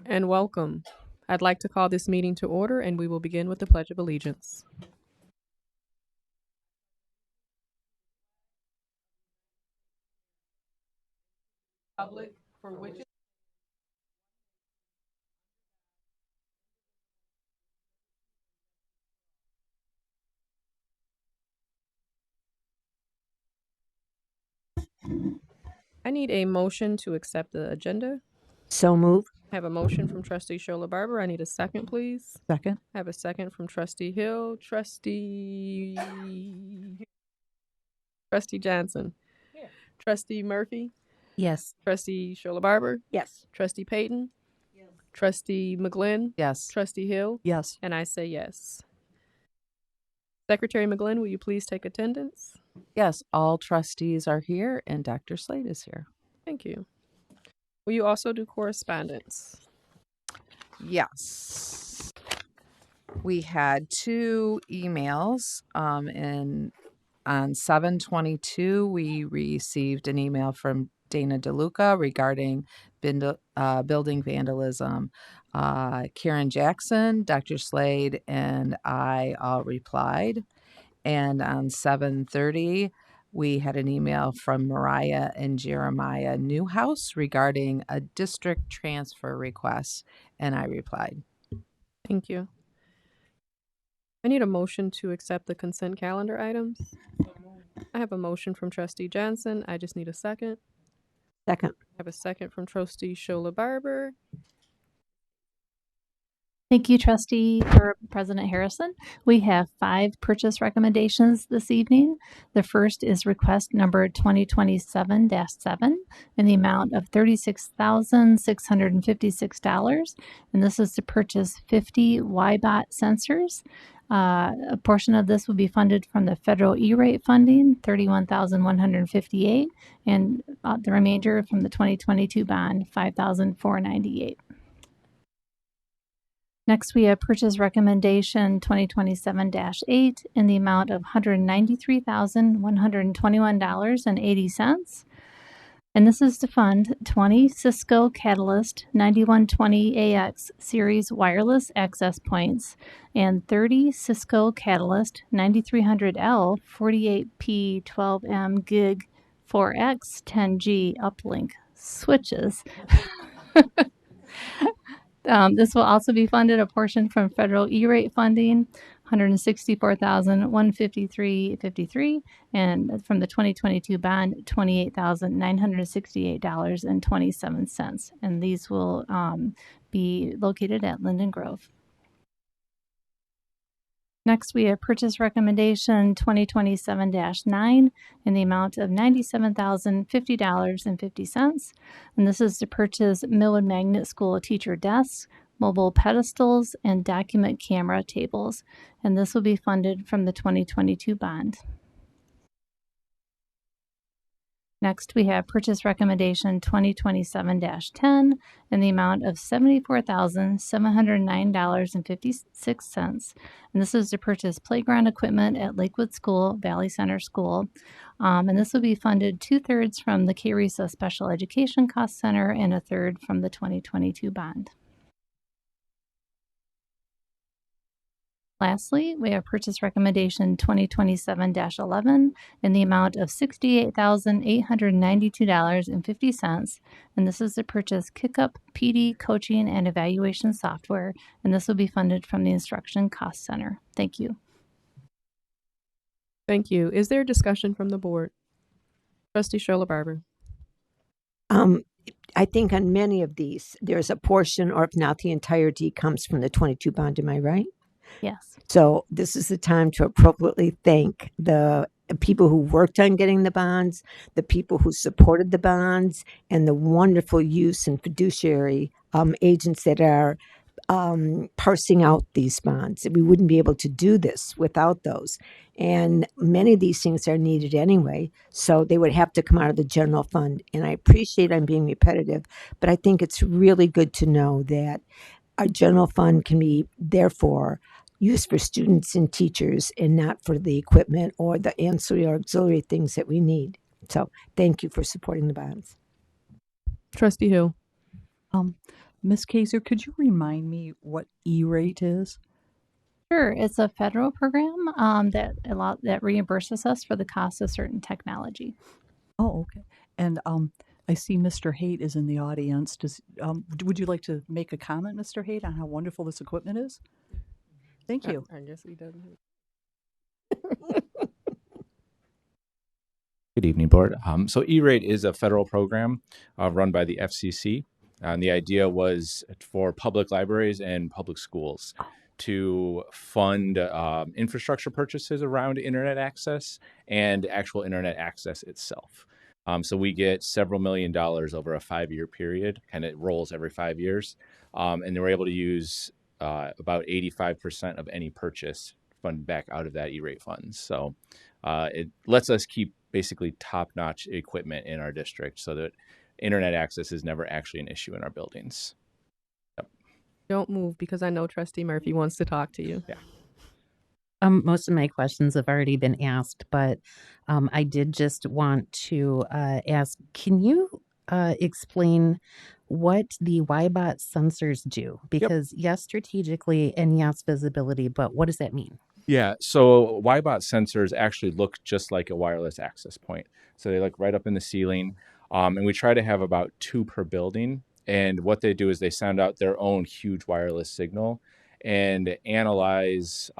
and welcome. I'd like to call this meeting to order, and we will begin with the Pledge of Allegiance. Public for which I need a motion to accept the agenda. So move. I have a motion from Trustee Shola Barber. I need a second, please. Second. I have a second from Trustee Hill. Trustee Johnson. Here. Trustee Murphy. Yes. Trustee Shola Barber. Yes. Trustee Payton. Yes. Trustee McGlynn. Yes. Trustee Hill. Yes. And I say yes. Secretary McGlynn, will you please take attendance? Yes. All trustees are here and Dr. Slade is here. Thank you. Will you also do correspondence? Yes. We had 2 emails and on 7/22 we received an email from Dana DeLuca regarding building vandalism. Karen Jackson, Dr. Slade, and I all replied. And on 7:30 we had an email from Mariah and Jeremiah Newhouse regarding a district transfer request, and I replied. Thank you. I need a motion to accept the consent calendar items. I have a motion from Trustee Johnson. I just need a second. Second. I have a second from Trustee Shola Barber. Thank you, Trustee or President Harrison. We have 5 purchase recommendations this evening. The first is request number 2027-7 in the amount of $36,656. And this is to purchase 50 YBOT sensors. A portion of this will be funded from the federal E-rate funding, $31,158, and the remainder from the 2022 bond, $5,498. Next, we have purchase recommendation 2027-8 in the amount of $193,121.80. And this is to fund 20 Cisco Catalyst 9120AX series wireless access points and 30 Cisco Catalyst 9300L 48P12M gig 4X 10G uplink switches. This will also be funded a portion from federal E-rate funding, $164,153.53, and from the 2022 bond, $28,968.27. And these will be located at Linden Grove. Next, we have purchase recommendation 2027-9 in the amount of $97,050.50. And this is to purchase Millwood Magnet School teacher desks, mobile pedestals, and document camera tables. And this will be funded from the 2022 bond. Next, we have purchase recommendation 2027-10 in the amount of $74,709.56. And this is to purchase playground equipment at Lakewood School, Valley Center School. And this will be funded 2/3 from the KRESA Special Education Cost Center and 1/3 from the 2022 bond. Lastly, we have purchase recommendation 2027-11 in the amount of $68,892.50. And this is to purchase KickUp PD coaching and evaluation software. And this will be funded from the Instruction Cost Center. Thank you. Thank you. Is there discussion from the board? Trustee Shola Barber. I think on many of these, there's a portion, or if not the entirety, comes from the 22 bond. Am I right? Yes. So this is the time to appropriately thank the people who worked on getting the bonds, the people who supported the bonds, and the wonderful use and fiduciary agents that are parsing out these bonds. We wouldn't be able to do this without those. And many of these things are needed anyway, so they would have to come out of the general fund. And I appreciate I'm being repetitive, but I think it's really good to know that our general fund can be, therefore, used for students and teachers and not for the equipment or the ancillary or auxiliary things that we need. So thank you for supporting the bonds. Trustee Hill. Ms. Kaiser, could you remind me what E-rate is? Sure, it's a federal program that reimburses us for the cost of certain technology. Oh, okay. And I see Mr. Haight is in the audience. Would you like to make a comment, Mr. Haight, on how wonderful this equipment is? Thank you. I guess he doesn't. Good evening, Board. So E-rate is a federal program run by the FCC. And the idea was for public libraries and public schools to fund infrastructure purchases around internet access and actual internet access itself. So we get several $1 million over a 5-year period, and it rolls every 5 years. And we're able to use about 85% of any purchase funded back out of that E-rate funds. So it lets us keep basically top-notch equipment in our district so that internet access is never actually an issue in our buildings. Yep. Don't move because I know Trustee Murphy wants to talk to you. Yeah. Most of my questions have already been asked, but I did just want to ask, can you explain what the YBot sensors do? Because yes, strategically and yes, visibility, but what does that mean? Yeah, so YBot sensors actually look just like a wireless access point. So they look right up in the ceiling, and we try to have about 2 per building. And what they do is they send out their own huge wireless signal and analyze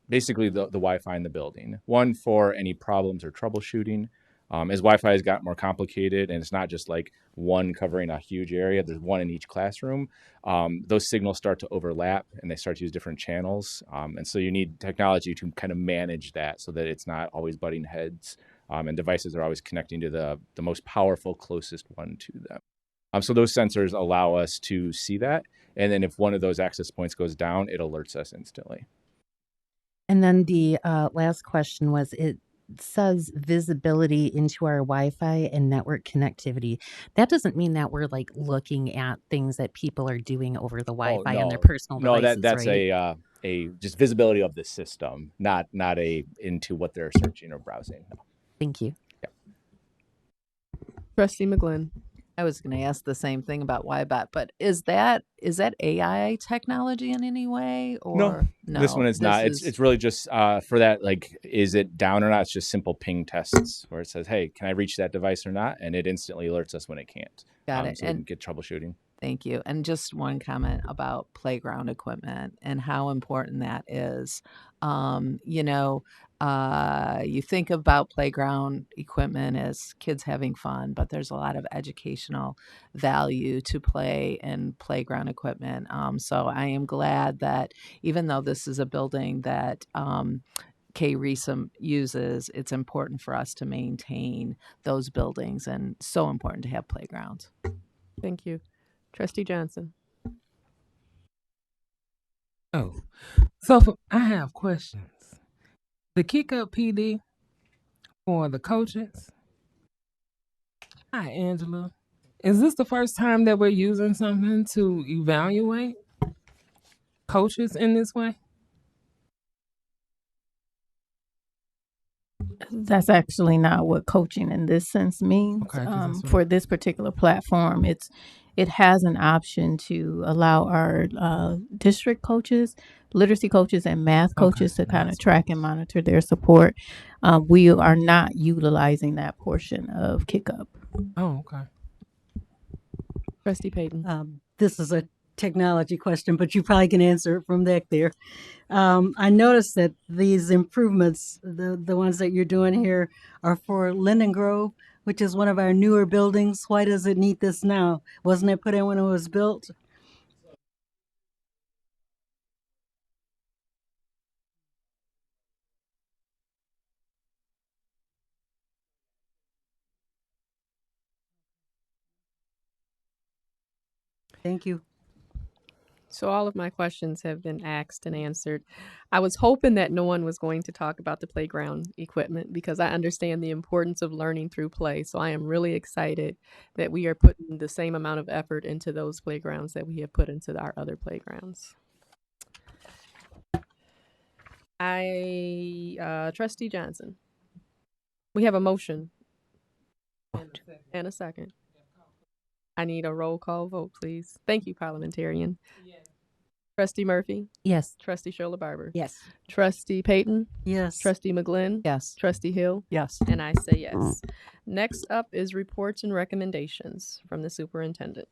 basically the Wi-Fi in the building. One for any problems or troubleshooting. As Wi-Fi has got more complicated, and it's not just like one covering a huge area, there's one in each classroom. Those signals start to overlap and they start to use different channels. And so you need technology to kind of manage that so that it's not always butting heads, and devices are always connecting to the most powerful, closest one to them. So those sensors allow us to see that. And then if one of those access points goes down, it alerts us instantly. And then the last question was, it says visibility into our Wi-Fi and network connectivity. That doesn't mean that we're like looking at things that people are doing over the Wi-Fi on their personal devices, that's right? a just visibility of the system, not a into what they're searching or browsing. No. Thank you. Trustee McGlynn. I was going to ask the same thing about YBot, but is that AI technology in any way, or no? This one is not. It's really just for that. Like, is it down or not? It's just simple ping tests where it says, "Hey, can I reach that device or not?" And it instantly alerts us when it can't. Got it. So we can get troubleshooting. Thank you. And just one comment about playground equipment and how important that is. You think about playground equipment as kids having fun, but there's a lot of educational value to play and playground equipment. So I am glad that even though this is a building that KRESM uses, it's important for us to maintain those buildings, and so important to have playgrounds. Thank you. Trustee Johnson. Oh, so I have questions. The kick up PD for the coaches. Hi, Angela. Is this the first time that we're using something to evaluate coaches in this way? That's actually not what coaching in this sense means. Okay, for this particular platform, it has an option to allow our district coaches, literacy coaches, and math coaches to kind of track and monitor their support. We are not utilizing that portion of KickUp. Oh, okay. Trustee Payton. This is a technology question, but you probably can answer it from back there. I noticed that these improvements, the ones that you're doing here, are for Linden Grove, which is one of our newer buildings. Why does it need this now? Wasn't it put in when it was built? Thank you. So all of my questions have been asked and answered. I was hoping that no one was going to talk about the playground equipment because I understand the importance of learning through play. So I am really excited that we are putting the same amount of effort into those playgrounds that we have put into our other playgrounds. Trustee Johnson. We have a motion and a second. I need a roll call vote, please. Thank you, parliamentarian. Trustee Murphy, Yes. Trustee Shola Barber, Yes. Trustee Payton, Yes. Trustee McGlynn, Yes. Trustee Hill, Yes. and I say yes. Next up is reports and recommendations from the superintendent.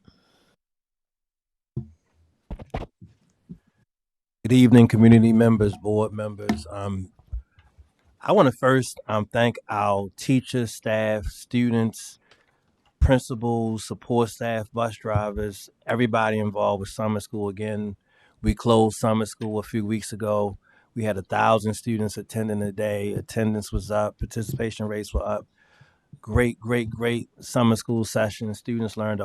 Good evening, community members, board members. I want to first thank our teachers, staff, students, principals, support staff, bus drivers, everybody involved with summer school. Again, we closed summer school a few weeks ago. We had 1,000 students attending the day. Attendance was up, participation rates were up. Great, great, great summer school session. Students learned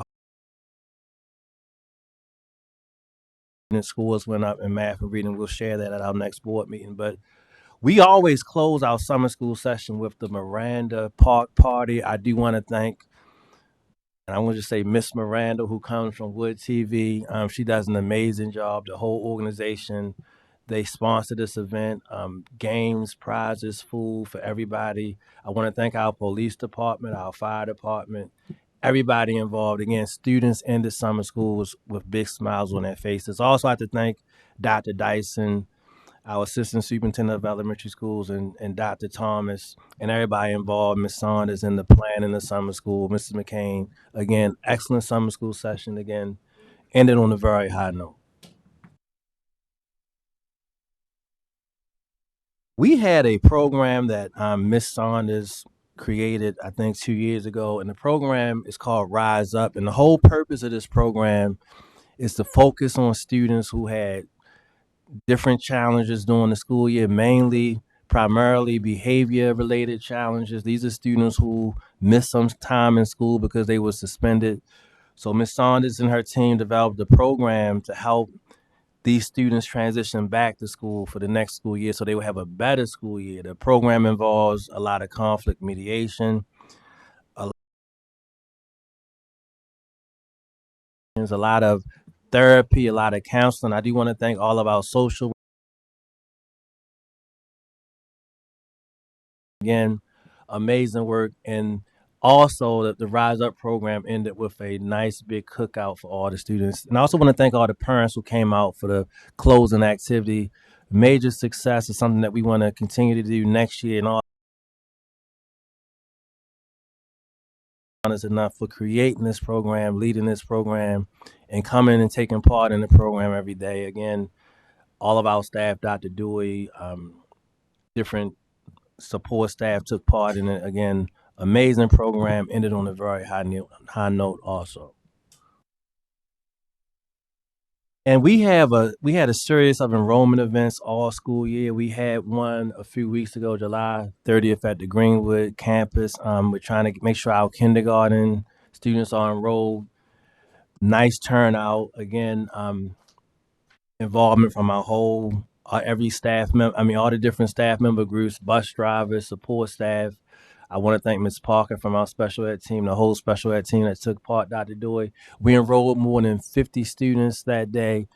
scores went up in math and reading. We'll share that at our next board meeting. But we always close our summer school session with the Miranda Park Party. I do want to thank, and I want to just say Miss Miranda, who comes from Wood TV. She does an amazing job. The whole organization, they sponsor this event, games, prizes, food for everybody. I want to thank our police department, our fire department, everybody involved. Again, students in the summer schools with big smiles on their faces. Also, I have to thank Dr. Dyson, our assistant superintendent of elementary schools, and Dr. Thomas, and everybody involved, Ms. Saunders in the plan in the summer school, Mrs. McCain. Again, excellent summer school session. Again, ended on a very high note. We had a program that Ms. Saunders created, I think, 2 years ago, and the program is called Rise Up. And the whole purpose of this program is to focus on students who had different challenges during the school year, primarily behavior related challenges. These are students who missed some time in school because they were suspended. So Ms. Saunders and her team developed a program to help these students transition back to school for the next school year so they will have a better school year. The program involves a lot of conflict mediation, a lot of therapy, a lot of counseling. I do want to thank all of our social, again, amazing work. And also the Rise Up program ended with a nice big cookout for all the students. And I also want to thank all the parents who came out for the closing activity. Major success is something that we want to continue to do next year, and all is enough for creating this program, leading this program, and coming and taking part in the program every day. Again, all of our staff, Dr. Dewey, different support staff took part in it. Again, amazing program, ended on a very high note also. And we had a series of enrollment events all school year. We had one a few weeks ago, July 30th at the Greenwood campus. We're trying to make sure our kindergarten students are enrolled. Nice turnout. Again, involvement from our whole every staff member. I mean, all the different staff member groups, bus drivers, support staff. I want to thank Ms. Parker from our special ed team, the whole special ed team that took part, Dr. Dewey. We enrolled more than 50 students that day.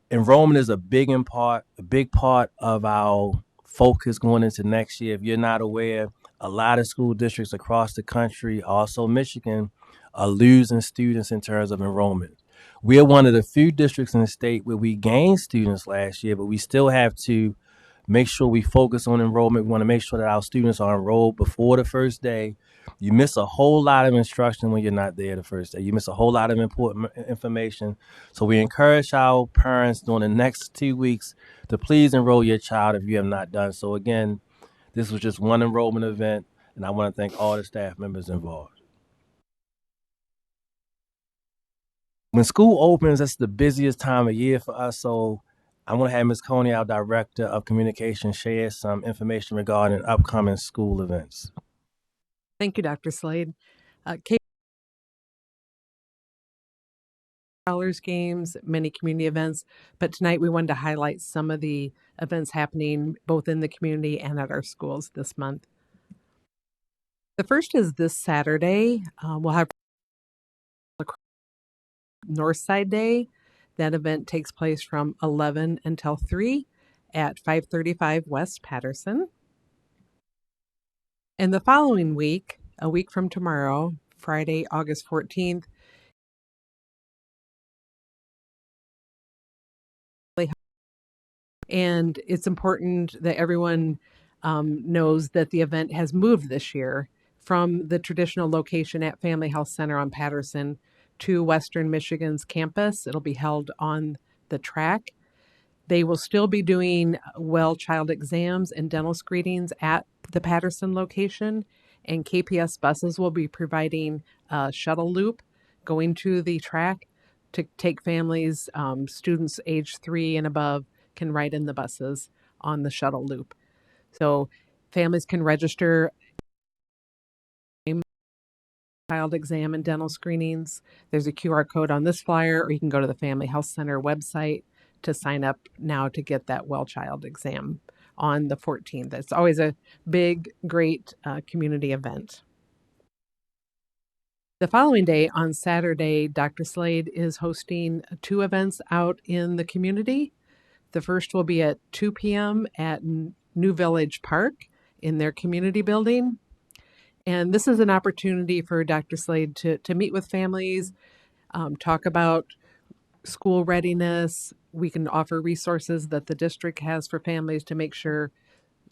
Enrollment is a big part of our focus going into next year. If you're not aware, a lot of school districts across the country, also Michigan, are losing students in terms of enrollment. We are one of the few districts in the state where we gained students last year, but we still have to make sure we focus on enrollment. We want to make sure that our students are enrolled before the first day. You miss a whole lot of instruction when you're not there the first day. You miss a whole lot of important information. So we encourage our parents during the next 2 weeks to please enroll your child if you have not done so. Again, this was just one enrollment event, and I want to thank all the staff members involved. When school opens, that's the busiest time of year for us. So I want to have Ms. Coney, our Director of Communication, share some information regarding upcoming school events. Thank you, Dr. Slade. Colors games, many community events, but tonight we wanted to highlight some of the events happening both in the community and at our schools this month. The first is this Saturday. We'll have Northside Day. That event takes place from 11 until 3 at 535 West Patterson. And the following week, a week from tomorrow, Friday, August 14th, And it's important that everyone knows that the event has moved this year from the traditional location at Family Health Center on Patterson to Western Michigan's campus. It'll be held on the track. They will still be doing well child exams and dental screenings at the Patterson location, and KPS buses will be providing a shuttle loop going to the track to take families, students age 3 and above can ride in the buses on the shuttle loop. So families can register child exam and dental screenings. There's a QR code on this flyer, or you can go to the Family Health Center website to sign up now to get that well child exam on the 14th. It's always a big, great community event. The following day, on Saturday, Dr. Slade is hosting 2 events out in the community. The first will be at 2 p.m. at New Village Park in their community building. And this is an opportunity for Dr. Slade to meet with families, talk about school readiness. We can offer resources that the district has for families to make sure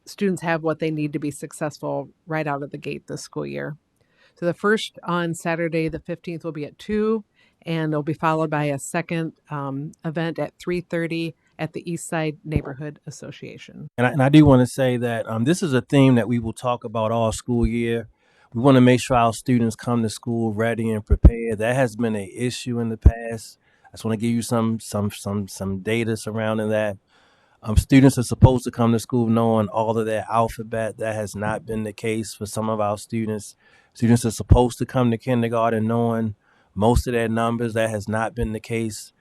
students have what they need to be successful right out of the gate this school year. So the first on Saturday, the 15th, will be at 2, and it'll be followed by a second event at 3:30 at the East Side Neighborhood Association. And I do want to say that this is a theme that we will talk about all school year. We want to make sure our students come to school ready and prepared. That has been an issue in the past. I just want to give you some data surrounding that. Students are supposed to come to school knowing all of their alphabet. That has not been the case for some of our students. Students are supposed to come to kindergarten knowing most of their numbers. That has not been the case.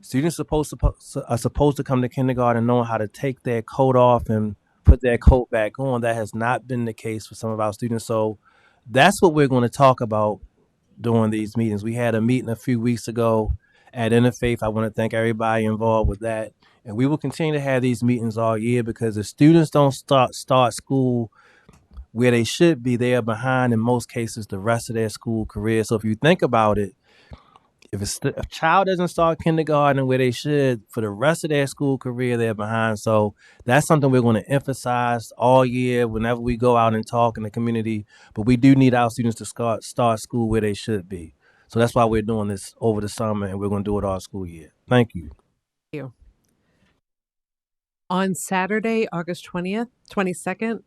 Students are supposed to come to kindergarten knowing how to take their coat off and put their coat back on. That has not been the case for some of our students. So that's what we're going to talk about during these meetings. We had a meeting a few weeks ago at Interfaith. I want to thank everybody involved with that. And we will continue to have these meetings all year, because if students don't start school where they should be, they are behind in most cases the rest of their school career. So if you think about it, if a child doesn't start kindergarten where they should, for the rest of their school career, they're behind. So that's something we're going to emphasize all year whenever we go out and talk in the community. But we do need our students to start school where they should be. So that's why we're doing this over the summer, and we're going to do it all school year. Thank you. Thank you. On Saturday, August 22nd,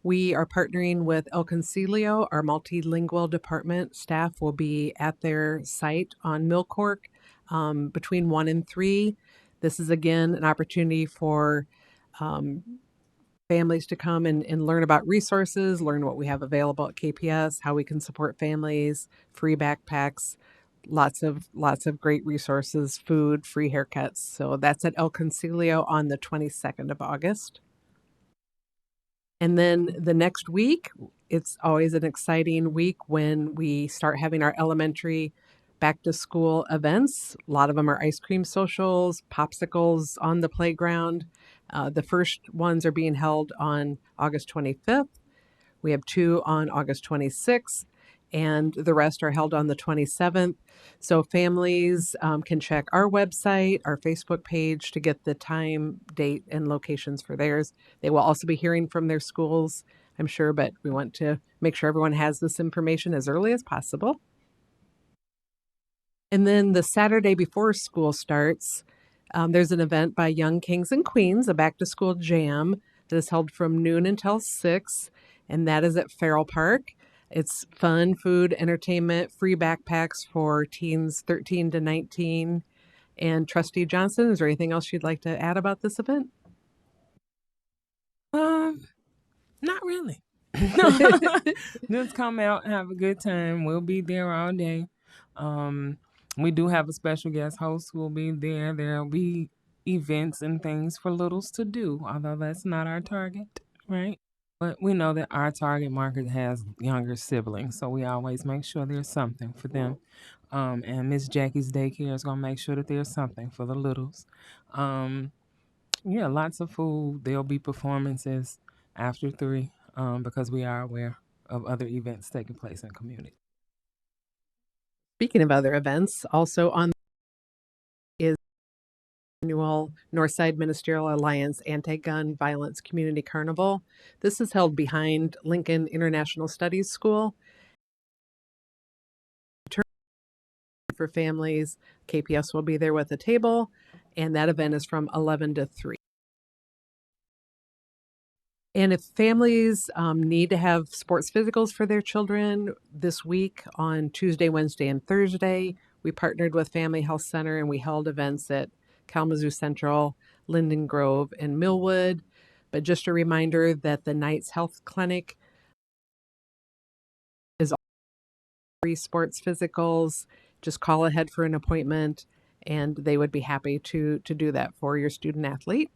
we are partnering with El Concilio. Our multilingual department staff will be at their site on Millcork between 1 and 3. This is, again, an opportunity for families to come and learn about resources, learn what we have available at KPS, how we can support families, free backpacks, lots of great resources, food, free haircuts. So that's at El Concilio on the 22nd of August. And then the next week, it's always an exciting week when we start having our elementary back to school events. A lot of them are ice cream socials, popsicles on the playground. The first ones are being held on August 25th. We have 2 on August 26th, and the rest are held on the 27th. So families can check our website, our Facebook page to get the time, date, and locations for theirs. They will also be hearing from their schools, I'm sure, but we want to make sure everyone has this information as early as possible. And then the Saturday before school starts, there's an event by Young Kings and Queens, a back-to-school jam that is held from noon until 6, and that is at Farrell Park. It's fun, food, entertainment, free backpacks for teens 13 to 19. And Trustee Johnson, is there anything else you'd like to add about this event? Not really. Just come out and have a good time. We'll be there all day. We do have a special guest host who will be there. There'll be events and things for littles to do, although that's not our target, right? But we know that our target market has younger siblings, so we always make sure there's something for them. And Miss Jackie's daycare is going to make sure that there's something for the littles. Yeah, lots of food. There'll be performances after 3 because we are aware of other events taking place in the community. Speaking of other events, also on is annual Northside Ministerial Alliance Anti-Gun Violence Community Carnival. This is held behind Lincoln International Studies School. For families, KPS will be there with a table, and that event is from 11 to 3. And if families need to have sports physicals for their children this week on Tuesday, Wednesday, and Thursday, we partnered with Family Health Center and we held events at Kalamazoo Central, Linden Grove, and Millwood. But just a reminder that the Knights Health Clinic is free sports physicals. Just call ahead for an appointment, and they would be happy to do that for your student athlete.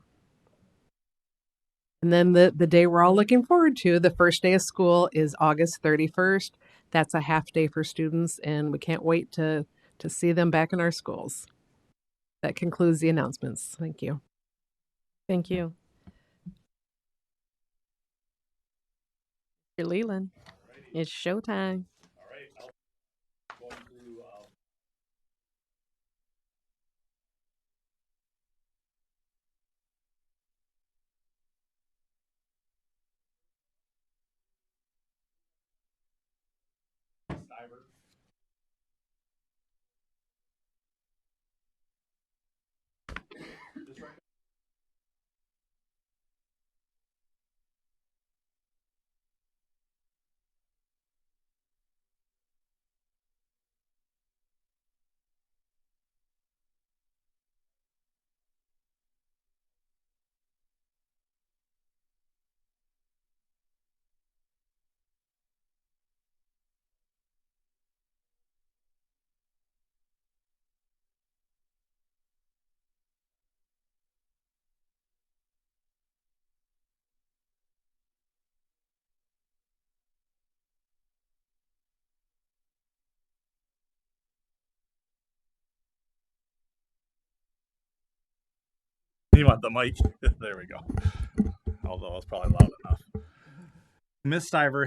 And then the day we're all looking forward to, the first day of school, is August 31st. That's a half day for students, and we can't wait to see them back in our schools. That concludes the announcements. Thank you. Thank you. Mr. Leland, it's showtime. You want the mic? There we go. Although it's probably loud enough. Ms. Stiver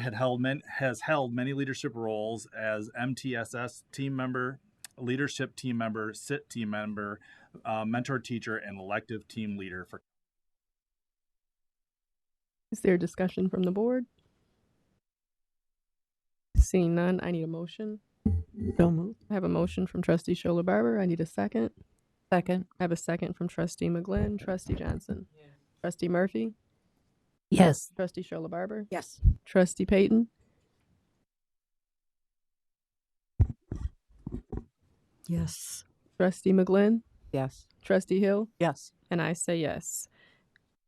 has held many leadership roles as MTSS team member, leadership team member, SIT team member, mentor teacher, and elective team leader. Is there discussion from the board? Seeing none, I need a motion. So moved. I have a motion from trustee Shola Barber. I need a second. Second. I have a second from trustee McGlynn. Trustee Johnson. Yes. Trustee Murphy. Yes. Trustee Shola Barber. Yes. Trustee Payton. Yes. Trustee McGlynn. Yes. Trustee Hill. Yes. And I say yes.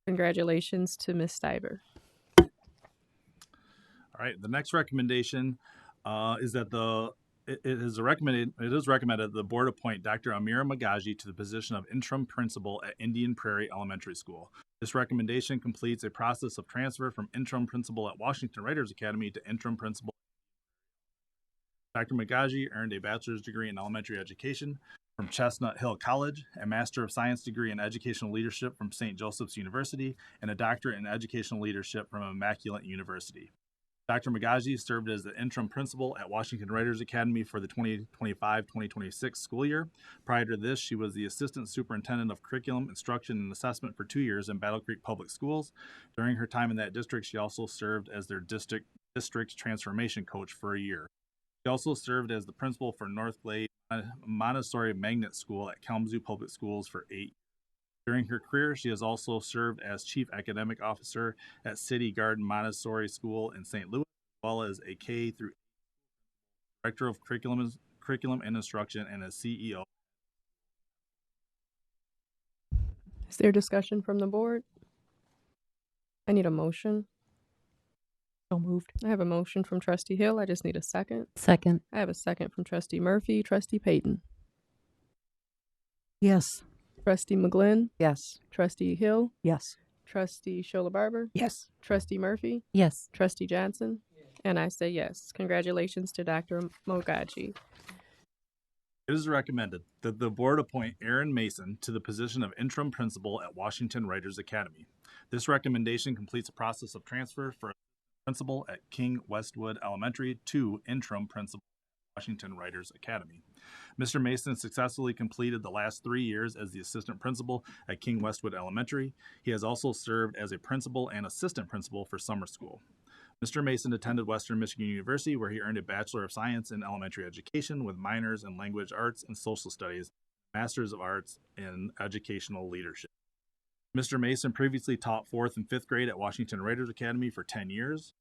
Congratulations to Ms. Stiver. All right. The next recommendation is that it is recommended the board appoint Dr. Amira Magaji to the position of interim principal at Indian Prairie Elementary School. This recommendation completes a process of transfer from interim principal at Washington Writers Academy to interim principal. Dr. Magaji earned a bachelor's degree in elementary education from Chestnut Hill College, a Master of Science degree in Educational Leadership from St. Joseph's University, and a doctorate in Educational Leadership from Immaculate University. Dr. Magaji served as the interim principal at Washington Writers Academy for the 2025-2026 school year. Prior to this, she was the assistant superintendent of curriculum, instruction, and assessment for 2 years in Battle Creek Public Schools. During her time in that district, she also served as their district transformation coach for a year. She also served as the principal for Northglade Montessori Magnet School at Kalamazoo Public Schools for 8 years. During her career, she has also served as Chief Academic Officer at City Garden Montessori School in St. Louis, as well as a K through Director of Curriculum and Instruction and a CEO. Is there discussion from the board? I need a motion. So moved. I have a motion from trustee Hill. I just need a second. Second. I have a second from trustee Murphy. Trustee Payton. Yes. Trustee McGlynn. Yes. Trustee Hill. Yes. Trustee Shola Barber. Yes. Trustee Murphy. Yes. Trustee Johnson. And I say yes. Congratulations to Dr. Mogaji. It is recommended that the board appoint Aaron Mason to the position of interim principal at Washington Writers Academy. This recommendation completes a process of transfer for principal at King Westwood Elementary to interim principal at Washington Writers Academy. Mr. Mason successfully completed the last 3 years as the assistant principal at King Westwood Elementary. He has also served as a principal and assistant principal for summer school. Mr. Mason attended Western Michigan University, where he earned a Bachelor of Science in Elementary Education with minors in Language Arts and Social Studies, Masters of Arts in Educational Leadership. Mr. Mason previously taught 4th and 5th grade at Washington Raiders Academy for 10 years.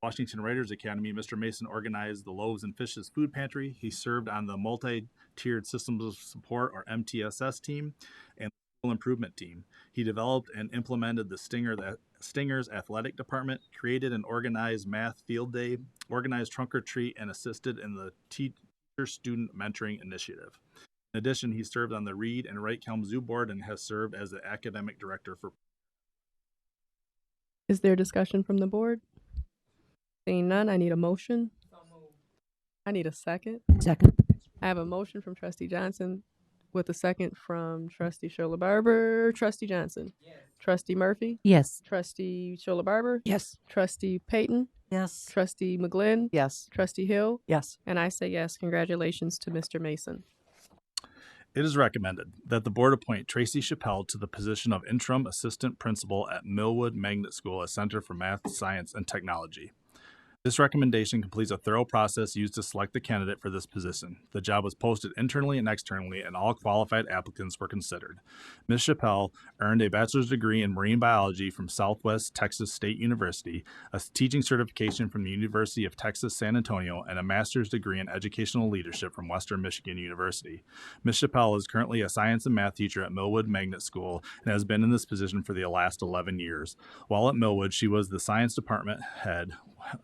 Washington Raiders Academy, Mr. Mason organized the Loaves and Fishes Food Pantry. He served on the Multi-Tiered Systems of Support, or MTSS team, and the School Improvement team. He developed and implemented the Stingers Athletic Department, created and organized Math Field Day, organized Trunk or Treat, and assisted in the Teacher-Student Mentoring Initiative. In addition, he served on the Read and Write Kalamazoo board and has served as the academic director for. Is there discussion from the board? Seeing none, I need a motion. I need a second. Second. I have a motion from Trustee Johnson with a second from Trustee Shola Barber. Trustee Johnson. Yes. Trustee Murphy. Yes. Trustee Shola Barber. Yes. Trustee Payton. Yes. Trustee McGlynn. Yes. Trustee Hill. Yes. And I say yes. Congratulations to Mr. Mason. It is recommended that the board appoint Tracy Chappelle to the position of interim assistant principal at Millwood Magnet School, a Center for Math, Science, and Technology. This recommendation completes a thorough process used to select the candidate for this position. The job was posted internally and externally, and all qualified applicants were considered. Ms. Chappelle earned a bachelor's degree in marine biology from Southwest Texas State University, a teaching certification from the University of Texas San Antonio, and a master's degree in educational leadership from Western Michigan University. Ms. Chappelle is currently a science and math teacher at Millwood Magnet School and has been in this position for the last 11 years. While at Millwood, she was the science department head,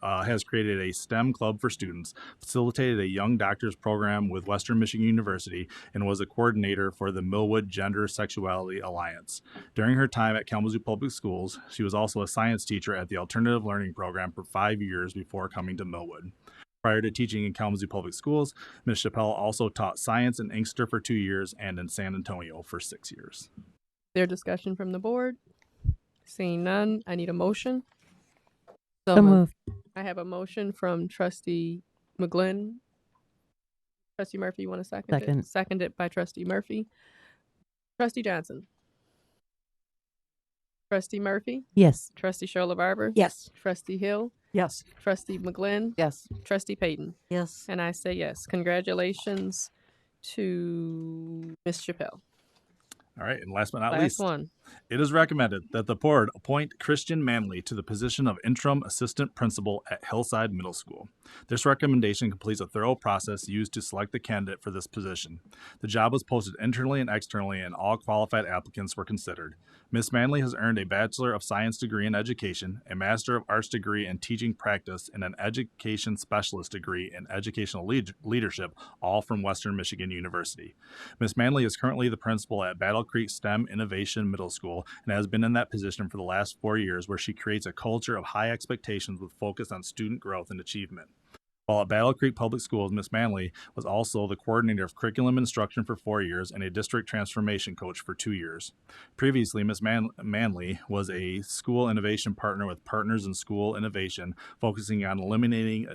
has created a STEM club for students, facilitated a young doctors program with Western Michigan University, and was a coordinator for the Millwood Gender Sexuality Alliance. During her time at Kalamazoo Public Schools, she was also a science teacher at the Alternative Learning Program for 5 years before coming to Millwood. Prior to teaching in Kalamazoo Public Schools, Ms. Chappelle also taught science in Inkster for 2 years and in San Antonio for 6 years. There discussion from the board? Seeing none, I need a motion. So moved. I have a motion from Trustee McGlynn. Trustee Murphy, you want to second Second. it? Seconded by Trustee Murphy. Trustee Johnson. Trustee Murphy. Yes. Trustee Shola Barber. Yes. Trustee Hill. Yes. Trustee McGlynn. Yes. Trustee Payton. Yes. And I say yes. Congratulations to Ms. Chappelle. All right, and last but not Last least, one. it is recommended that the board appoint Christian Manley to the position of interim assistant principal at Hillside Middle School. This recommendation completes a thorough process used to select the candidate for this position. The job was posted internally and externally, and all qualified applicants were considered. Ms. Manley has earned a Bachelor of Science degree in Education, a Master of Arts degree in Teaching Practice, and an Education Specialist degree in Educational Leadership, all from Western Michigan University. Ms. Manley is currently the principal at Battle Creek STEM Innovation Middle School and has been in that position for the last 4 years, where she creates a culture of high expectations with focus on student growth and achievement. While at Battle Creek Public Schools, Ms. Manley was also the coordinator of curriculum instruction for 4 years and a district transformation coach for 2 years. Previously, Ms. Manley was a school innovation partner with Partners in School Innovation, focusing on eliminating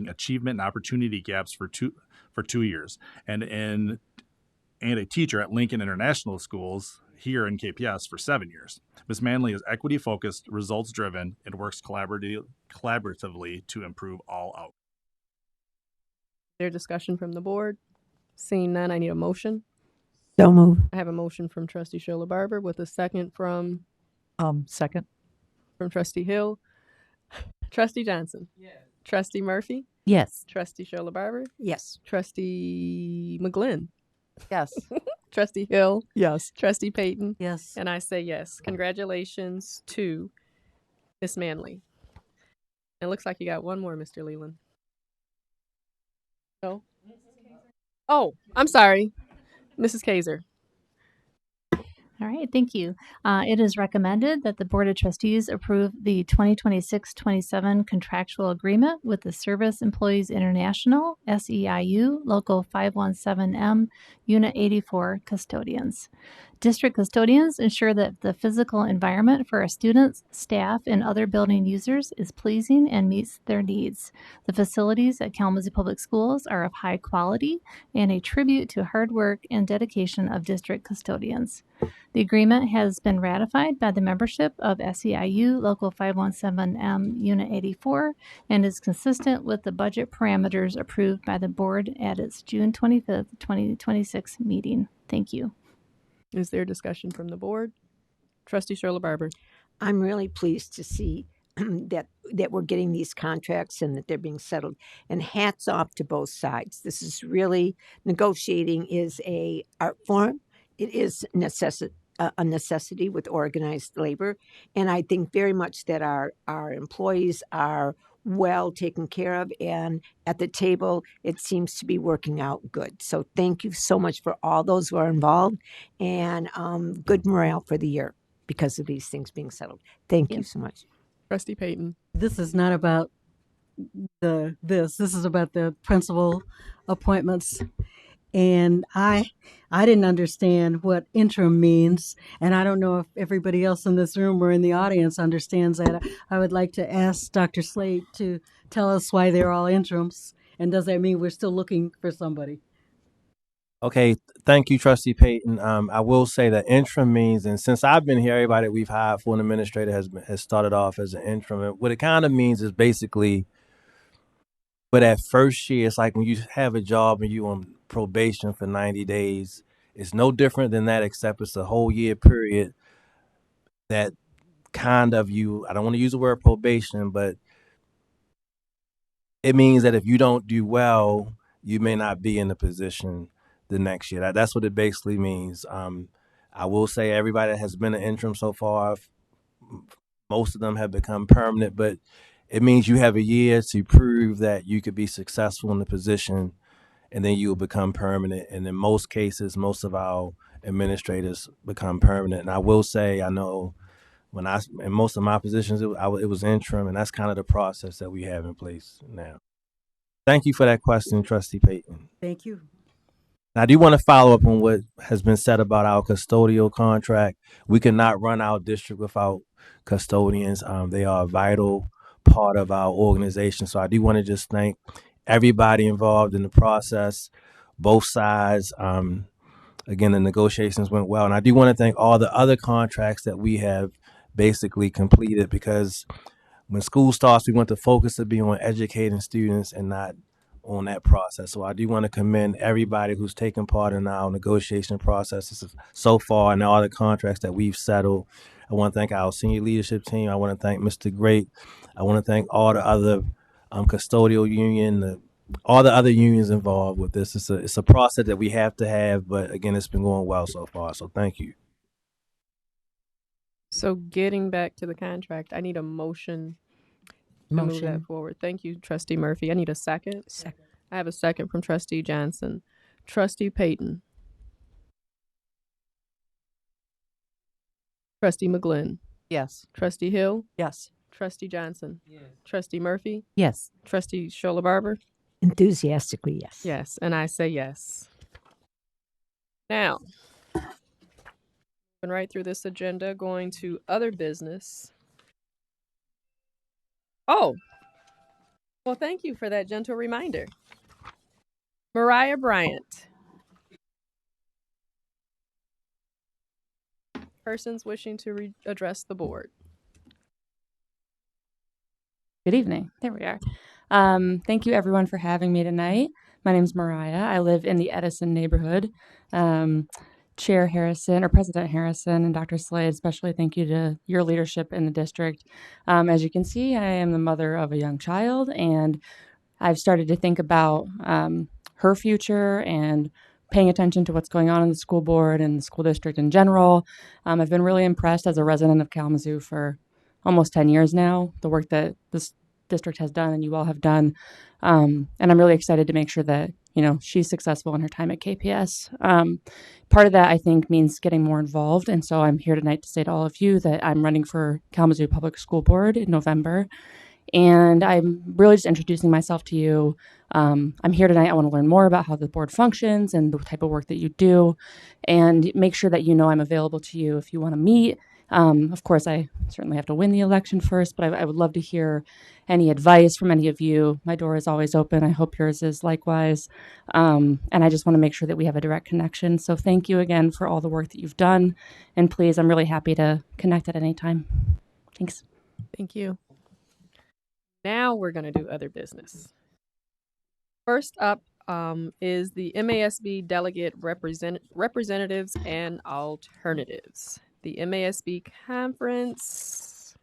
achievement and opportunity gaps for 2 years, and a teacher at Lincoln International Schools here in KPS for 7 years. Ms. Manley is equity-focused, results-driven, and works collaboratively to improve all outcomes. There discussion from the board? Seeing none, I need a motion. So moved. I have a motion from Trustee Shola Barber with a second from Second. Trustee Hill. Trustee Johnson. Yes. Trustee Murphy. Yes. Trustee Shola Barber. Yes. Trustee McGlynn. Yes. Trustee Hill. Yes. Trustee Payton. Yes. And I say yes. Congratulations to Miss Manley. It looks like you got one more, Mr. Leland. No? Oh, I'm sorry. Mrs. Kaiser. All right, thank you. It is recommended that the Board of Trustees approve the 2026-27 contractual agreement with the Service Employees International, SEIU, Local 517M, Unit 84 Custodians. District custodians ensure that the physical environment for our students, staff, and other building users is pleasing and meets their needs. The facilities at Kalamazoo Public Schools are of high quality and a tribute to hard work and dedication of district custodians. The agreement has been ratified by the membership of SEIU Local 517M Unit 84 and is consistent with the budget parameters approved by the board at its June 25th, 2026 meeting. Thank you. Is there discussion from the board? Trustee Shirley Barber. I'm really pleased to see that we're getting these contracts and that they're being settled. And hats off to both sides. This is really, negotiating is a art form. It is a necessity with organized labor. And I think very much that our employees are well taken care of, and at the table it seems to be working out good. So thank you so much for all those who are involved, and good morale for the year because of these things being settled. Thank you so much. Trustee Payton. This is not about this is about the principal appointments. And I didn't understand what interim means, and I don't know if everybody else in this room or in the audience understands that. I would like to ask Dr. Slade to tell us why they're all interims, and does that mean we're still looking for somebody? Okay, thank you, Trustee Payton. I will say that interim means, and since I've been here, everybody that we've hired for an administrator has started off as an interim. And what it kind of means is basically, for that first year, it's like when you have a job and you on probation for 90 days. It's no different than that, except it's a whole year period that kind of I don't want to use the word probation, but it means that if you don't do well, you may not be in the position the next year. That's what it basically means. I will say everybody that has been an interim so far, most of them have become permanent, but it means you have a year to prove that you could be successful in the position, and then you will become permanent. And in most cases, most of our administrators become permanent. And I will say, I know in most of my positions, it was interim, and that's kind of the process that we have in place now. Thank you for that question, Trustee Payton. Thank you. Now, I do want to follow up on what has been said about our custodial contract. We cannot run our district without custodians. They are a vital part of our organization. So I do want to just thank everybody involved in the process, both sides. Again, the negotiations went well. And I do want to thank all the other contracts that we have basically completed, because when school starts, we want the focus to be on educating students and not on that process. So I do want to commend everybody who's taken part in our negotiation processes so far and all the contracts that we've settled. I want to thank our senior leadership team. I want to thank Mr. Great. I want to thank all the other custodial union, all the other unions involved with this. It's a process that we have to have, but again, it's been going well so far. So thank you. So getting back to the contract, I need a motion to move that forward. Thank you, Trustee Murphy. I need a second. Second. I have a second from Trustee Johnson. Trustee Payton. Trustee McGlynn. Yes. Trustee Hill. Yes. Trustee Johnson. Yes. Trustee Murphy. Yes. Trustee Shirley Barber. Enthusiastically, yes. Yes, and I say yes. Now, moving right through this agenda, going to other business. Oh, well, thank you for that gentle reminder. Mariah Bryant. Persons wishing to address the board. Good evening. There we are. Thank you, everyone, for having me tonight. My name's Mariah. I live in the Edison neighborhood. Chair Harrison, or President Harrison, and Dr. Slade, especially thank you to your leadership in the district. As you can see, I am the mother of a young child, and I've started to think about her future and paying attention to what's going on in the school board and the school district in general. I've been really impressed as a resident of Kalamazoo for almost 10 years now, the work that this district has done and you all have done. And I'm really excited to make sure that, she's successful in her time at KPS. Part of that, I think, means getting more involved. And so I'm here tonight to say to all of you that I'm running for Kalamazoo Public School Board in November. And I'm really just introducing myself to you. I'm here tonight. I want to learn more about how the board functions and the type of work that you do, and make sure that you know I'm available to you if you want to meet. Of course, I certainly have to win the election first, but I would love to hear any advice from any of you. My door is always open. I hope yours is likewise. And I just want to make sure that we have a direct connection. So thank you again for all the work that you've done. And please, I'm really happy to connect at any time. Thanks. Thank you. Now we're going to do other business. First up is the MASB delegate representatives and alternatives. The MASB conference.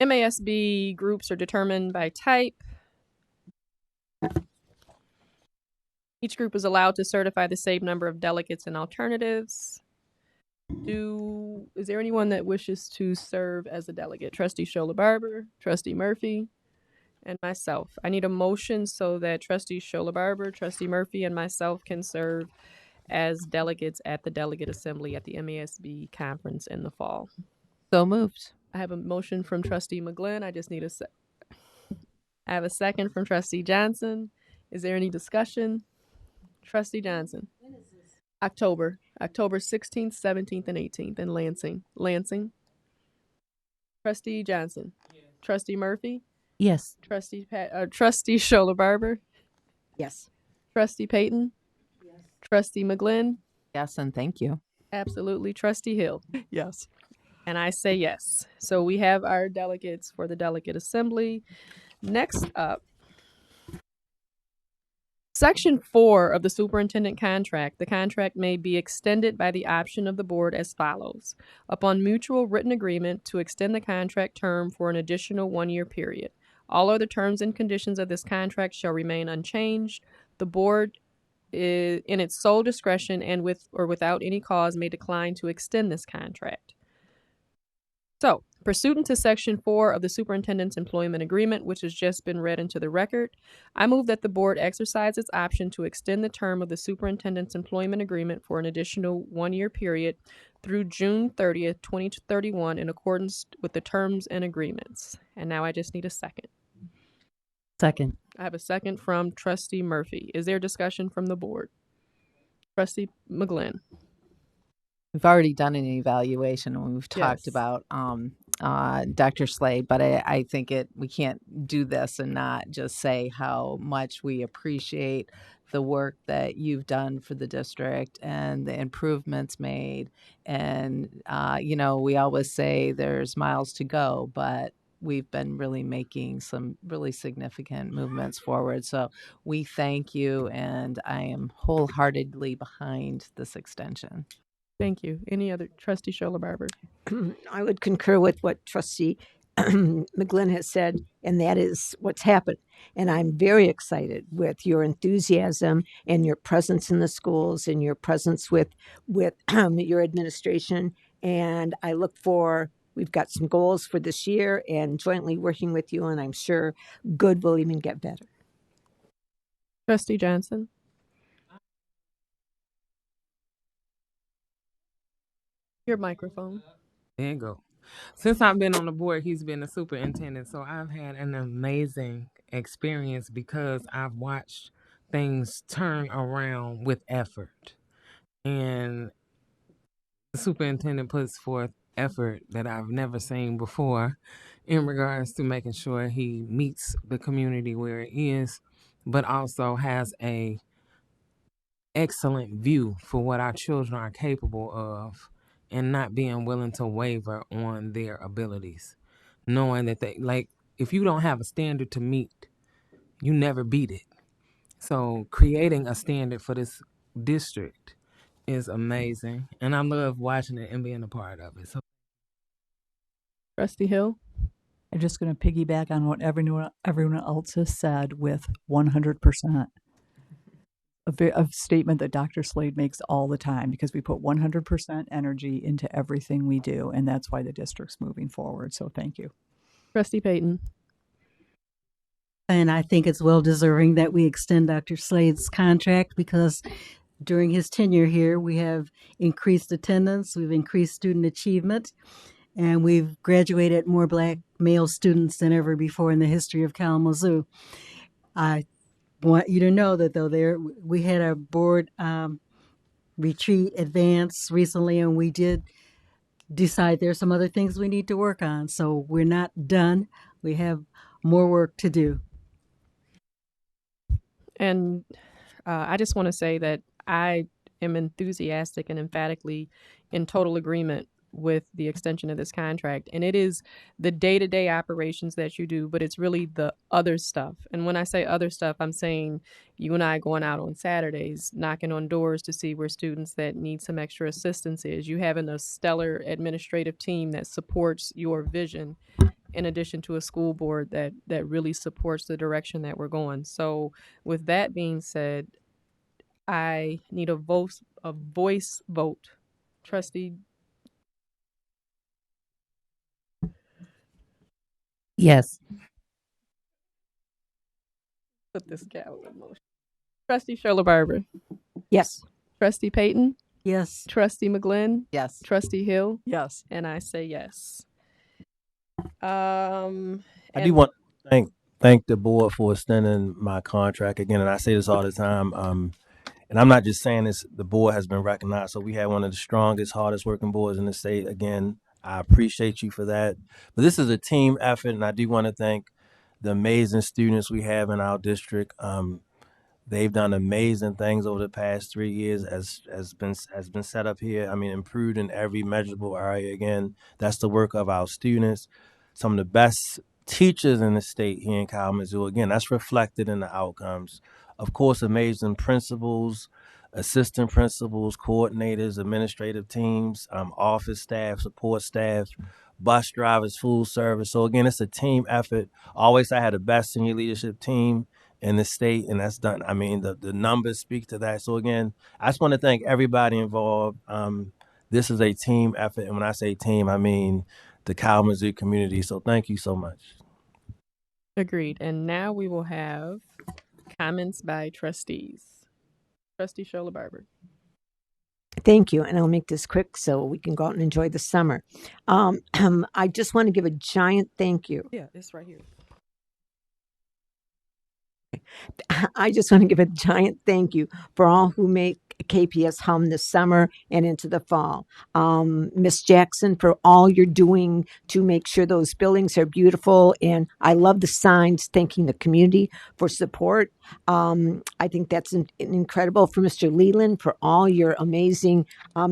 MASB groups are determined by type. Each group is allowed to certify the same number of delegates and alternatives. Is there anyone that wishes to serve as a delegate? Trustee Shola Barber, Trustee Murphy, and myself. I need a motion so that Trustee Shola Barber, Trustee Murphy, and myself can serve as delegates at the Delegate Assembly at the MASB conference in the fall. So moved. I have a motion from Trustee McGlynn. I just need I have a second from Trustee Johnson. Is there any discussion? Trustee Johnson. When is this? October 16th, 17th, and 18th in Lansing. Trustee Johnson. Yes. Trustee Murphy. Yes. Trustee Shola Barber. Yes. Trustee Payton. Yes. Trustee McGlynn. Yes, and thank you. Absolutely. Trustee Hill. Yes. And I say yes. So we have our delegates for the Delegate Assembly. Next up, Section 4 of the Superintendent Contract. The contract may be extended by the option of the board as follows. Upon mutual written agreement to extend the contract term for an additional 1-year period. All other terms and conditions of this contract shall remain unchanged. The board, in its sole discretion and with or without any cause, may decline to extend this contract. So, pursuant to Section 4 of the Superintendent's Employment Agreement, which has just been read into the record, I move that the board exercise its option to extend the term of the Superintendent's Employment Agreement for an additional 1-year period through June 30th, 2031 in accordance with the terms and agreements. And now I just need a second. Second. I have a second from Trustee Murphy. Is there discussion from the board? Trustee McGlynn. We've already done an evaluation and we've talked about Dr. Slade, but I think we can't do this and not just say how much we appreciate the work that you've done for the district and the improvements made. And, we always say there's miles to go, but we've been really making some really significant movements forward. So we thank you, and I am wholeheartedly behind this extension. Thank you. Any other? Trustee Shola Barber. I would concur with what Trustee McGlynn has said, and that is what's happened. And I'm very excited with your enthusiasm and your presence in the schools and your presence with your administration. And I look we've got some goals for this year and jointly working with you, and I'm sure good will even get better. Trustee Johnson. Your microphone. There you go. Since I've been on the board, he's been the superintendent. So I've had an amazing experience because I've watched things turn around with effort. And the superintendent puts forth effort that I've never seen before in regards to making sure he meets the community where it is, but also has a excellent view for what our children are capable of, and not being willing to waver on their abilities, knowing that if you don't have a standard to meet, you never beat it. So creating a standard for this district is amazing, and I love watching it and being a part of it. So, Trustee Hill. I'm just going to piggyback on what everyone else has said with 100%. A statement that Dr. Slade makes all the time, because we put 100% energy into everything we do, and that's why the district's moving forward. So thank you. Trustee Payton. And I think it's well deserving that we extend Dr. Slade's contract, because during his tenure here, we have increased attendance, we've increased student achievement, and we've graduated more Black male students than ever before in the history of Kalamazoo. I want you to know that though we had a board retreat advance recently, and we did decide there's some other things we need to work on. So we're not done. We have more work to do. And I just want to say that I am enthusiastic and emphatically in total agreement with the extension of this contract. And it is the day-to-day operations that you do, but it's really the other stuff. And when I say other stuff, I'm saying you and I going out on Saturdays, knocking on doors to see where students that need some extra assistance is. You having a stellar administrative team that supports your vision, in addition to a school board that really supports the direction that we're going. So with that being said, I need a voice vote. Trustee, Yes. put this gavel in motion. Trustee Shirley Barber. Yes. Trustee Payton. Yes. Trustee McGlynn. Yes. Trustee Hill. Yes. And I say yes. I do want to thank the board for extending my contract again, and I say this all the time. And I'm not just saying this; the board has been recognized. So we had one of the strongest, hardest working boards in the state. Again, I appreciate you for that. But this is a team effort, and I do want to thank the amazing students we have in our district. They've done amazing things over the past 3 years as been set up here. I mean, improved in every measurable area. Again, that's the work of our students. Some of the best teachers in the state here in Kalamazoo. Again, that's reflected in the outcomes. Of course, amazing principals, assistant principals, coordinators, administrative teams, office staff, support staff, bus drivers, food service. So again, it's a team effort. Always I had the best senior leadership team in the state, and that's done. I mean, the numbers speak to that. So again, I just want to thank everybody involved. This is a team effort, and when I say team, I mean the Kalamazoo community. So thank you so much. Agreed. And now we will have comments by trustees. Trustee Shirley Barber. Thank you, and I'll make this quick so we can go out and enjoy the summer. I just want to give a giant thank you. Yeah, it's right here. I just want to give a giant thank you for all who make KPS hum this summer and into the fall. Miss Jackson, for all you're doing to make sure those buildings are beautiful. And I love the signs thanking the community for support. I think that's incredible. For Mr. Leland, for all your amazing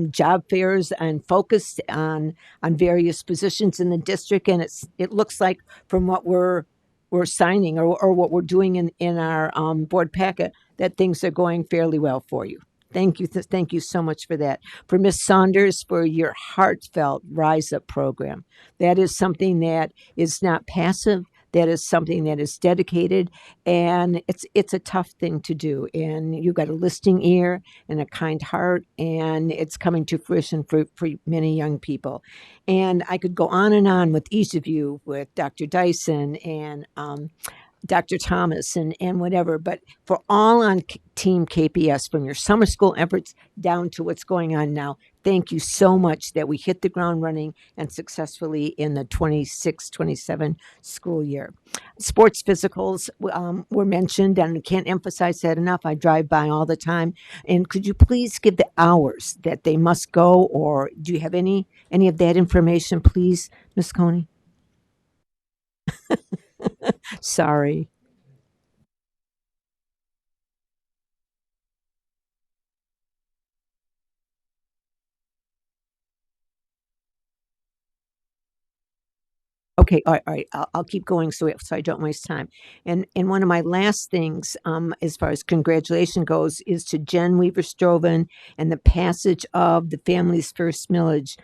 job fairs and focus on various positions in the district. And it looks like from what we're signing or what we're doing in our board packet, that things are going fairly well for you. Thank you. Thank you so much for that. For Ms. Saunders, for your heartfelt Rise Up program. That is something that is not passive. That is something that is dedicated, and it's a tough thing to do. And you've got a listening ear and a kind heart, and it's coming to fruition for many young people. And I could go on with each of you, with Dr. Dyson and Dr. Thomas and whatever, but for all on Team KPS, from your summer school efforts down to what's going on now, thank you so much that we hit the ground running and successfully in the 26-27 school year. Sports physicals were mentioned, and I can't emphasize that enough. I drive by all the time. And could you please give the hours that they must go, or do you have any of that information, please, Ms. Coney? Sorry. Okay, all right. I'll keep going so I don't waste time. And one of my last things, as far as congratulation goes, is to Jen Weaver Stroven and the passage of the Family's First Millage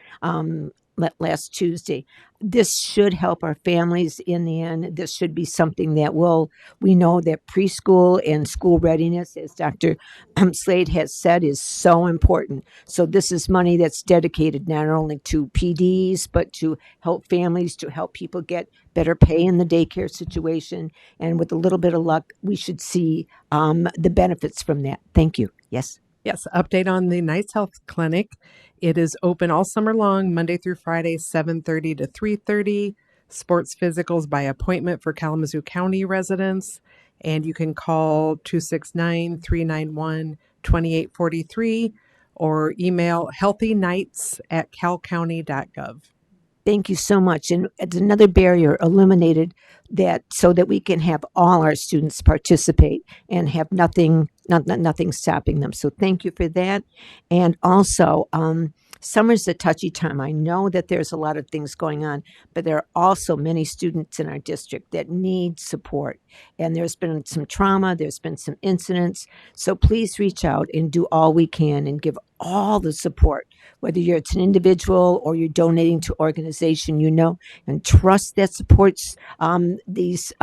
last Tuesday. This should help our families in the end. This should be something that we know that preschool and school readiness, as Dr. Slade has said, is so important. So this is money that's dedicated not only to PDs, but to help families, to help people get better pay in the daycare situation. And with a little bit of luck, we should see the benefits from that. Thank you. Yes. Yes, update on the Knights Health Clinic. It is open all summer long, Monday through Friday, 7:30 to 3:30. Sports physicals by appointment for Kalamazoo County residents. And you can call 269-391-2843 or email healthyknights@calcounty.gov. Thank you so much. And it's another barrier eliminated that so that we can have all our students participate and have nothing stopping them. So thank you for that. And also, summer's a touchy time. I know that there's a lot of things going on, but there are also many students in our district that need support. And there's been some trauma, there's been some incidents. So please reach out and do all we can and give all the support, whether it's an individual or you're donating to organization, and trust that supports these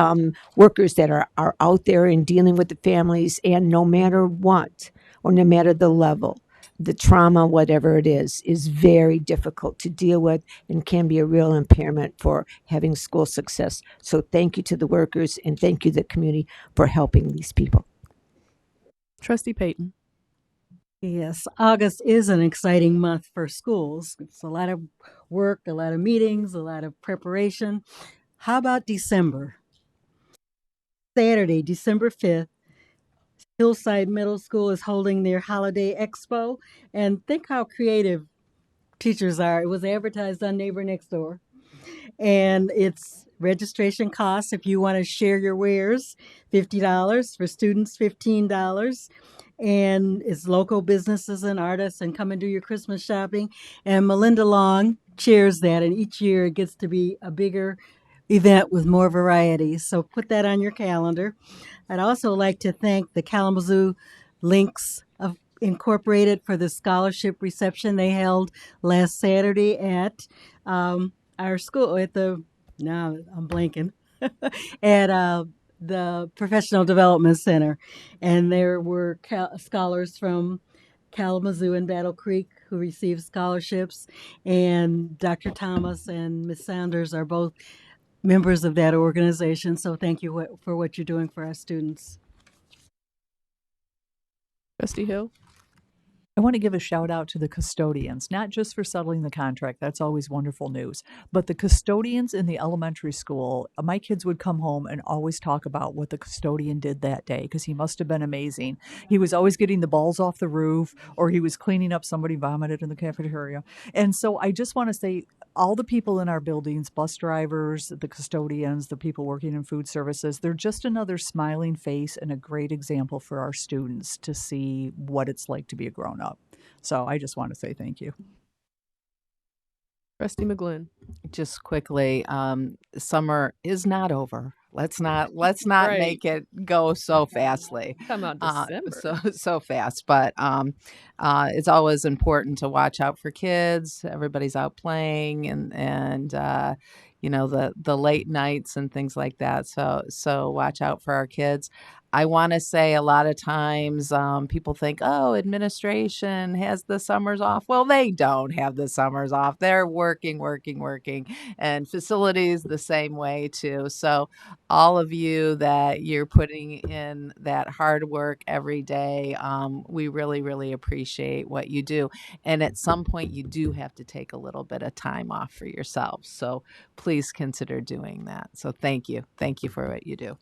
workers that are out there and dealing with the families. And no matter what, or no matter the level, the trauma, whatever it is very difficult to deal with and can be a real impairment for having school success. So thank you to the workers and thank you to the community for helping these people. Trustee Payton. Yes, August is an exciting month for schools. It's a lot of work, a lot of meetings, a lot of preparation. How about December? Saturday, December 5th, Hillside Middle School is holding their holiday expo. And think how creative teachers are. It was advertised on Neighbor Next Door. And it's registration costs if you want to share your wares, $50. For students, $15. And it's local businesses and artists, and come and do your Christmas shopping. And Melinda Long chairs that, and each year it gets to be a bigger event with more variety. So put that on your calendar. I'd also like to thank the Kalamazoo Links of Incorporated for the scholarship reception they held last Saturday at our school now I'm blanking, at the Professional Development Center. And there were scholars from Kalamazoo and Battle Creek who received scholarships. And Dr. Thomas and Ms. Sanders are both members of that organization. So thank you for what you're doing for our students. Trustee Hill. I want to give a shout out to the custodians, not just for settling the contract. That's always wonderful news. But the custodians in the elementary school, my kids would come home and always talk about what the custodian did that day because he must have been amazing. He was always getting the balls off the roof, or he was cleaning up somebody vomited in the cafeteria. And so I just want to say, all the people in our buildings, bus drivers, the custodians, the people working in food services, they're just another smiling face and a great example for our students to see what it's like to be a grown up. So I just want to say thank you. Trustee McGlynn. Just quickly, summer is not over. Let's not Right. make it go so fastly. Talking about December. So fast. But it's always important to watch out for kids. Everybody's out playing, and the late nights and things like that. So watch out for our kids. I want to say a lot of times people think, oh, administration has the summers off. Well, they don't have the summers off. They're working, and facilities the same way too. So all of you that you're putting in that hard work every day, we really, really appreciate what you do. And at some point, you do have to take a little bit of time off for yourselves. So please consider doing that. So thank you. Thank you for what you do.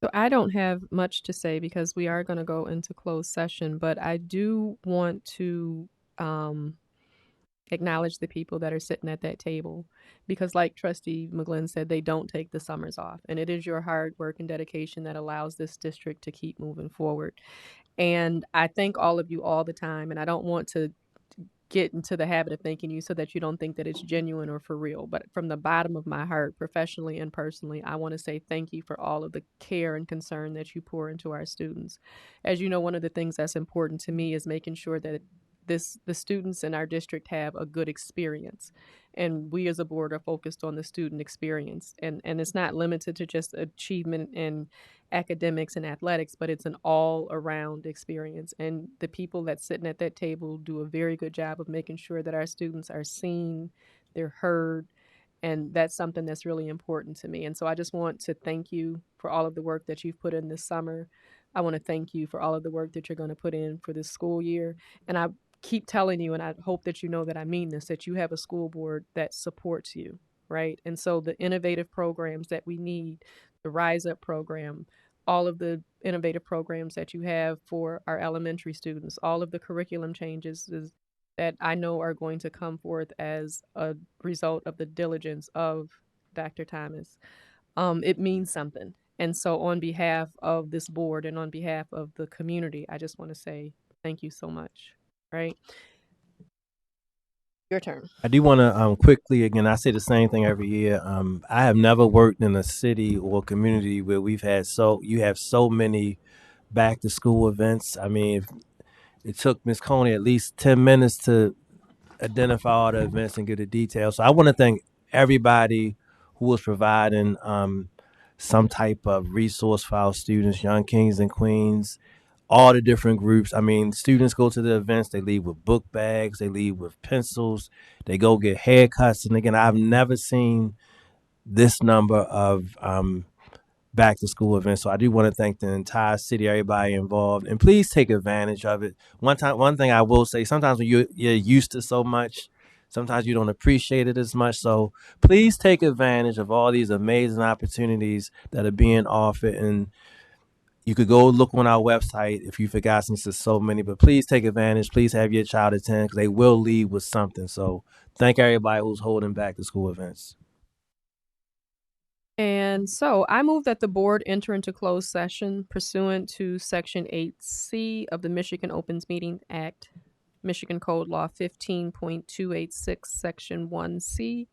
So I don't have much to say because we are going to go into closed session, but I do want to acknowledge the people that are sitting at that table because, like Trustee McGlynn said, they don't take the summers off. And it is your hard work and dedication that allows this district to keep moving forward. And I thank all of you all the time. And I don't want to get into the habit of thanking you so that you don't think that it's genuine or for real. But from the bottom of my heart, professionally and personally, I want to say thank you for all of the care and concern that you pour into our students. As you know, one of the things that's important to me is making sure that the students in our district have a good experience. And we as a board are focused on the student experience. And it's not limited to just achievement in academics and athletics, but it's an all around experience. And the people that's sitting at that table do a very good job of making sure that our students are seen, they're heard, and that's something that's really important to me. And so I just want to thank you for all of the work that you've put in this summer. I want to thank you for all of the work that you're going to put in for this school year. And I keep telling you, and I hope that you know that I mean this, that you have a school board that supports you, right? And so the innovative programs that we need, the Rise Up program, all of the innovative programs that you have for our elementary students, all of the curriculum changes that I know are going to come forth as a result of the diligence of Dr. Thomas. It means something. And so, on behalf of this board and on behalf of the community, I just want to say thank you so much. Right? Your turn. I do want to quickly again. I say the same thing every year. I have never worked in a city or community where you have so many back to school events. I mean, it took Miss Coney at least 10 minutes to identify all the events and get the details. So I want to thank everybody who was providing some type of resource for our students, young kings and queens, all the different groups. I mean, students go to the events, they leave with book bags, they leave with pencils, they go get haircuts. And again, I've never seen this number of back to school events. So I do want to thank the entire city, everybody involved, and please take advantage of it. One thing I will say, sometimes when you're used to so much, sometimes you don't appreciate it as much. So please take advantage of all these amazing opportunities that are being offered. And you could go look on our website if you forgot, since there's so many, but please take advantage. Please have your child attend, because they will leave with something. So thank everybody who's holding back the school events. And so I move that the board enter into closed session pursuant to Section 8C of the Michigan Opens Meeting Act, Michigan Code Law 15.286, Section 1C,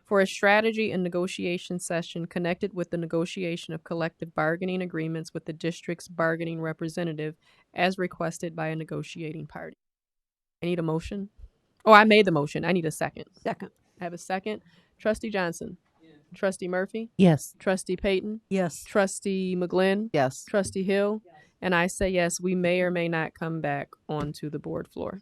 for a strategy and negotiation session connected with the negotiation of collective bargaining agreements with the district's bargaining representative as requested by a negotiating party. I need a motion. Oh, I made the motion. I need a second. Second. I have a second. Trustee Johnson. Trustee Murphy? Yes. Trustee Payton? Yes. Trustee McGlynn? Yes. Trustee Hill? And I say yes, we may or may not come back onto the board floor.